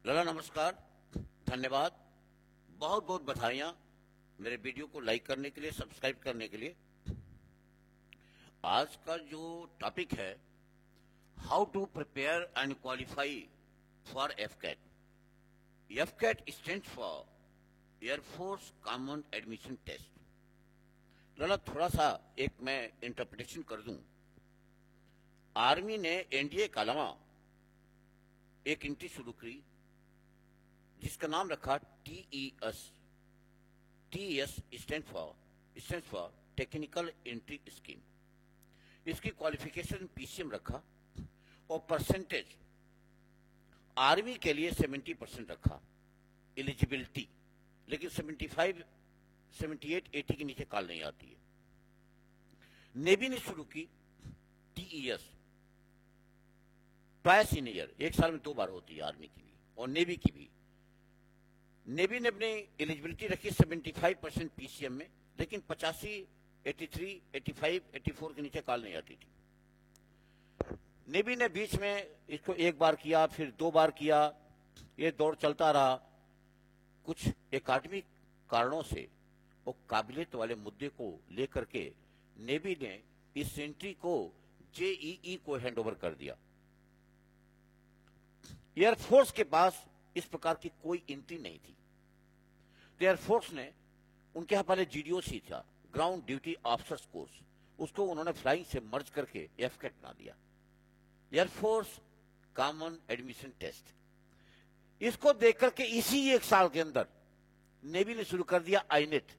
लला नमस्कार, धन्यवाद, बहुत बहुत बधाइयाँ मेरे वीडियो को लाइक करने के लिए, सब्सक्राइब करने के लिए। आज का जो टॉपिक है, how to prepare and qualify for AFCAT. AFCAT stands for air force common admission test. लला थोड़ा सा एक मैं इंटरप्रिटेशन कर दूं। आर्मी ने एनडीए के अलावा एक एंट्री शुरू की जिसका नाम रखा TES। TES stand for technical entry scheme. इसकी क्वालिफिकेशन PCM रखा और परसेंटेज आर्मी के लिए 70% रखा एलिजिबिलिटी, लेकिन 75, 78, 80 के नीचे कॉल नहीं आती है। नेवी ने शुरू की TES, ट्वाइस इन ईयर, एक साल में 2 बार होती है आर्मी की भी और नेवी की भी। नेवी ने अपनी एलिजिबिलिटी रखी 75% PCM में, लेकिन 85, 83, 85, 84 के नीचे कॉल नहीं आती थी। नेवी ने बीच में इसको 1 बार किया, फिर 2 बार किया, ये दौर चलता रहा। कुछ एकाडमिक कारणों से वो काबिलियत वाले मुद्दे को लेकर के नेवी ने इस एंट्री को JEE को हैंडओवर कर दिया। एयरफोर्स के पास इस प्रकार की कोई एंट्री नहीं थी, तो एयरफोर्स ने, उनके यहां पहले GDOC था, ग्राउंड ड्यूटी ऑफिसर्स कोर्स, उसको उन्होंने फ्लाइंग से मर्ज करके एफकैट बना दिया, एयरफोर्स कॉमन एडमिशन टेस्ट। इसको देख करके इसी 1 साल के अंदर नेवी ने शुरू कर दिया INET,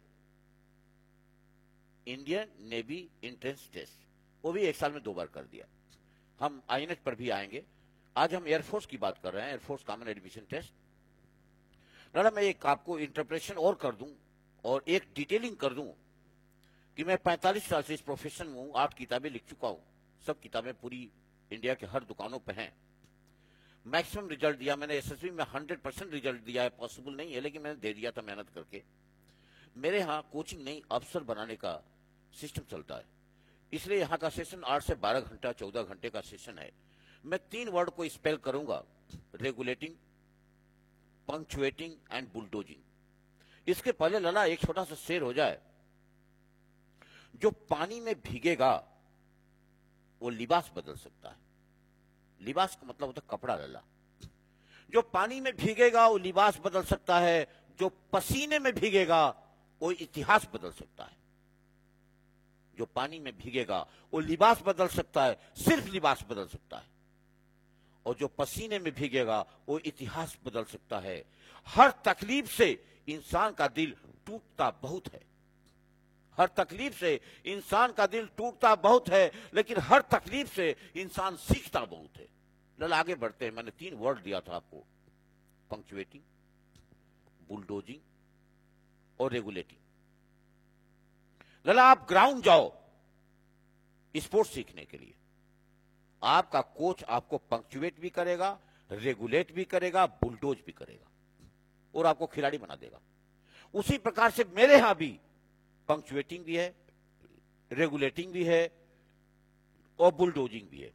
Indian navy entrance test. वो भी 1 साल में 2 बार कर दिया। हम INET पर भी आएंगे। आज हम एयरफोर्स की बात कर रहे हैं, एयरफोर्स कॉमन एडमिशन टेस्ट। लड़ा मैं एक आपको इंटरप्रेशन और कर दूं और एक डिटेलिंग कर दूं कि मैं 45 साल से इस प्रोफेशन में हूं, 8 किताबें लिख चुका हूं, सब किताबें पूरी इंडिया के हर दुकानों पे हैं। मैक्सिमम रिजल्ट दिया मैंने SSB में, 100% रिजल्ट दिया है, पॉसिबल नहीं है लेकिन मैंने दे दिया था मेहनत करके। मेरे यहाँ कोचिंग नहीं, अफसर बनाने का सिस्टम चलता है, इसलिए यहाँ का सेशन 8 से 12 घंटा, 14 घंटे का सेशन है। मैं 3 वर्ड को स्पेल करूंगा, रेगुलेटिंग, पंक्चुएटिंग एंड बुलडोजिंग। इसके पहले लला एक छोटा सा शेर हो जाए। जो पानी में भीगेगा वो लिबास बदल सकता है। लिबास का मतलब होता है कपड़ा। लला, जो पानी में भीगेगा वो लिबास बदल सकता है, जो पसीने में भीगेगा वो इतिहास बदल सकता है। जो पानी में भीगेगा वो लिबास बदल सकता है, सिर्फ लिबास बदल सकता है, और जो पसीने में भीगेगा वो इतिहास बदल सकता है। हर तकलीफ से इंसान का दिल टूटता बहुत है, हर तकलीफ से इंसान का दिल टूटता बहुत है, लेकिन हर तकलीफ से इंसान सीखता बहुत है। लल आगे बढ़ते हैं। मैंने 3 वर्ड दिया था आपको, पंक्चुएटिंग, बुलडोजिंग और रेगुलेटिंग। लला आप ग्राउंड जाओ स्पोर्ट्स सीखने के लिए, आपका कोच आपको पंक्चुएट भी करेगा, रेगुलेट भी करेगा, बुलडोज भी करेगा और आपको खिलाड़ी बना देगा। उसी प्रकार से मेरे यहां भी पंक्चुएटिंग भी है, रेगुलेटिंग भी है और बुलडोजिंग भी है।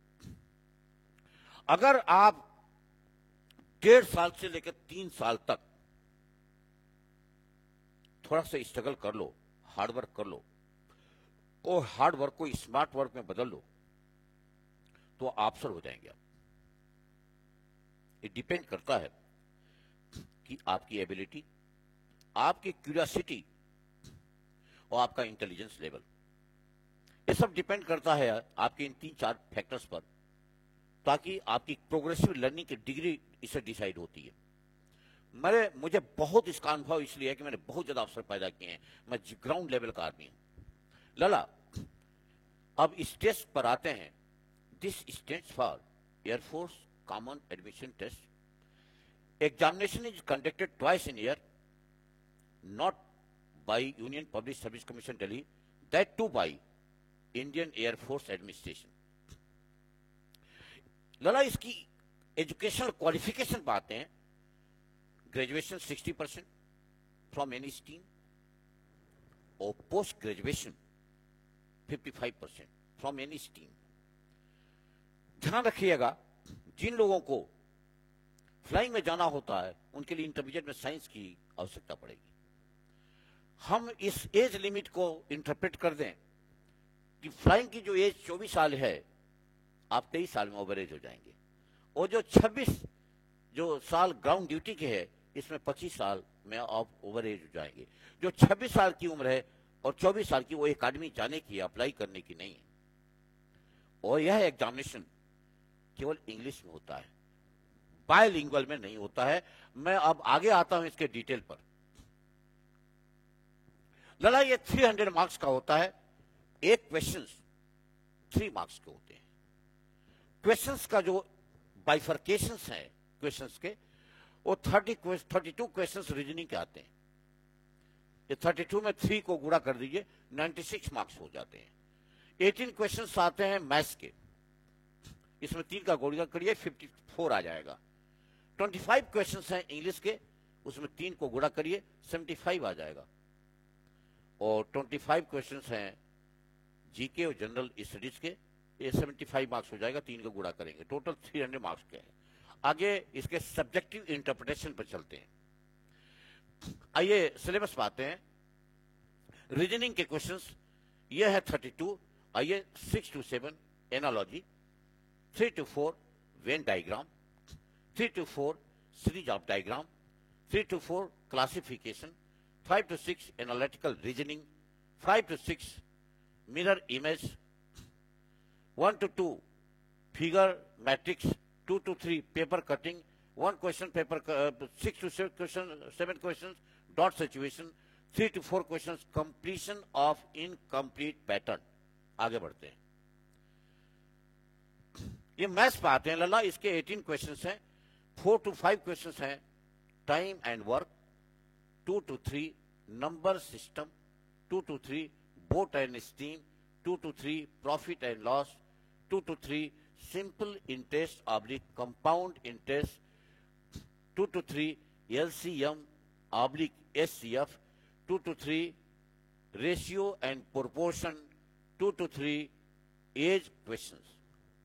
अगर आप 1.5 साल से लेकर 3 साल तक थोड़ा सा स्ट्रगल कर लो, हार्डवर्क कर लो और हार्ड वर्क को स्मार्ट वर्क में बदल लो, तो अफसर हो जाएंगे आप। ये डिपेंड करता है कि आपकी एबिलिटी, आपकी क्यूरियोसिटी और आपका इंटेलिजेंस लेवल, ये सब डिपेंड करता है आपके इन 3-4 फैक्टर्स पर, ताकि आपकी प्रोग्रेसिव लर्निंग की डिग्री इससे डिसाइड होती है। मुझे बहुत इसका अनुभव इसलिए है कि मैंने बहुत ज्यादा अवसर पैदा किए हैं। मैं ग्राउंड लेवल का आदमी हूं। लला, अब इस टेस्ट पर आते हैं। This stands for Air Force Common Admission Test. Examination is conducted twice in year, not by Union Public Service Commission Delhi, that too by Indian Air Force Administration. लला, इसकी educational qualification पर आते हैं। Graduation 60% from any stream और post graduation 55% from any stream. ध्यान रखिएगा, जिन लोगों को flying में जाना होता है उनके लिए इंटरमीडिएट में साइंस की आवश्यकता पड़ेगी। हम इस एज लिमिट को इंटरप्रेट कर दें कि फ्लाइंग की जो एज 24 साल है, आप 23 साल में ओवर एज हो जाएंगे, और जो 26 जो साल ग्राउंड ड्यूटी के है, इसमें 25 साल में आप ओवर एज हो जाएंगे। जो 26 साल की उम्र है और 24 साल की, वो एकेडमी जाने की, अप्लाई करने की नहीं है। और यह एग्जामिनेशन केवल इंग्लिश में होता है, बायलिंगुअल में नहीं होता है। मैं अब आगे आता हूं इसके डिटेल पर। लला, ये 300 मार्क्स का होता है। एक क्वेश्चंस 3 मार्क्स के होते हैं। क्वेश्चंस का जो बाइफर्केशंस है क्वेश्चंस के, वो 32 क्वेश्चंस रीजनिंग के आते हैं। ये 32 में 3 को गुणा कर दीजिए, 96 मार्क्स हो जाते हैं। 18 क्वेश्चंस आते हैं मैथ्स के, इसमें 3 का गुणा करिए 54 आ जाएगा। 25 क्वेश्चंस हैं इंग्लिश के, उसमें 3 को गुणा करिए 75 आ जाएगा। और 25 क्वेश्चंस हैं जीके और जनरल स्टडीज के, ये 75 मार्क्स हो जाएगा, 3 को गुणा करेंगे, टोटल 300 मार्क्स के हैं। आगे इसके सब्जेक्टिव इंटरप्रिटेशन पर चलते हैं। आइए सिलेबस पर आते हैं। रीजनिंग के क्वेश्चंस ये है 32। आइए 6 to 7 analogy, 3 to 4 Venn diagram, 3 to 4 series of diagram, 3 to 4 classification, 5 to 6 analytical reasoning, 5 to 6 mirror image, 1 to 2 figure matrix, 2 to 3 paper cutting, 1 question paper, 6 to 7 question dot situation, 3 to 4 question completion of incomplete pattern. आगे बढ़ते हैं, ये maths पे आते हैं लला। इसके 18 questions हैं, 4 to 5 questions हैं time and work, 2 to 3 number system, 2 to 3 boat and stream, 2 to 3 profit and loss, 2 to 3 simple interest oblique compound interest, 2 to 3 LCM oblique SCF, 2 to 3 ratio and proportion, 2 to 3 age questions.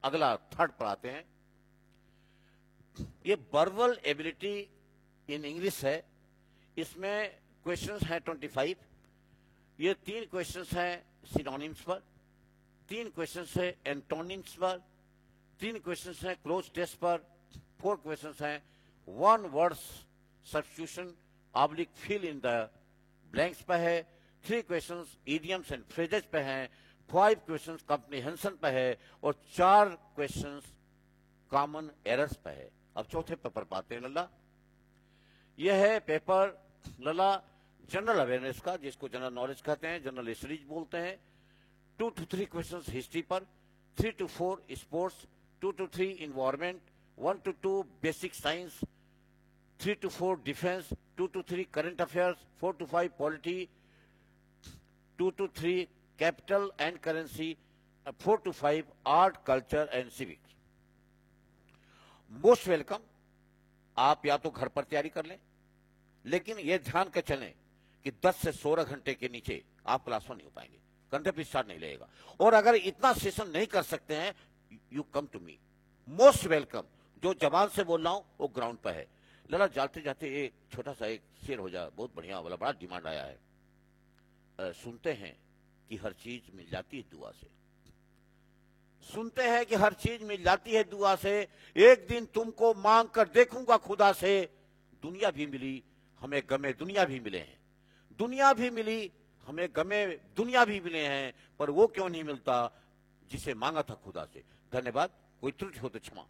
अगला third पर आते हैं, ये verbal ability in English है। इसमें questions हैं 25। ये 3 questions हैं सिनोनिम्स पर, 3 क्वेश्चंस हैं एंटोनिम्स पर, 3 क्वेश्चंस हैं क्लोज टेस्ट पर, 4 क्वेश्चंस हैं one word substitution oblique fill in the blanks पर है, 3 क्वेश्चंस इडियम्स एंड फ्रेजेस पे हैं, 5 क्वेश्चंस कॉम्प्रिहेंशन पे है, और 4 क्वेश्चंस कॉमन एरर्स पे है। अब चौथे पेपर पाते हैं लला। यह है पेपर लला जनरल अवेयरनेस का, जिसको जनरल नॉलेज कहते हैं, जनरल स्टडीज बोलते हैं। 2 to 3 क्वेश्चंस हिस्ट्री पर, 3 to 4 sports, 2 to 3 environment, 1 to 2 basic science, 3 to 4 defence, 2 to 3 current affairs, 4 to 5 polity, 2 to 3 capital and currency, 4 to 5 art culture and civics. Most welcome. आप या तो घर पर तैयारी कर लें, लेकिन यह ध्यान के चलें कि 10 से 16 घंटे के नीचे आप क्लास में नहीं हो पाएंगे, कंटेंट स्टार्ट नहीं लगेगा। और अगर इतना सेशन नहीं कर सकते हैं, you come to me. Most welcome. जो जबान से बोल रहा हूं वो ग्राउंड पर है। लला जाते जाते एक छोटा सा एक शेर हो जाए, बहुत बढ़िया वाला, बड़ा डिमांड आया है। सुनते हैं कि हर चीज मिल जाती है दुआ से, सुनते हैं कि हर चीज मिल जाती है दुआ से, एक दिन तुमको मांग कर देखूंगा खुदा से। दुनिया भी मिली हमें गमे दुनिया भी मिले हैं, दुनिया भी मिली हमें गमे दुनिया भी मिले हैं, पर वो क्यों नहीं मिलता जिसे मांगा था खुदा से। धन्यवाद। कोई त्रुटि हो तो क्षमा।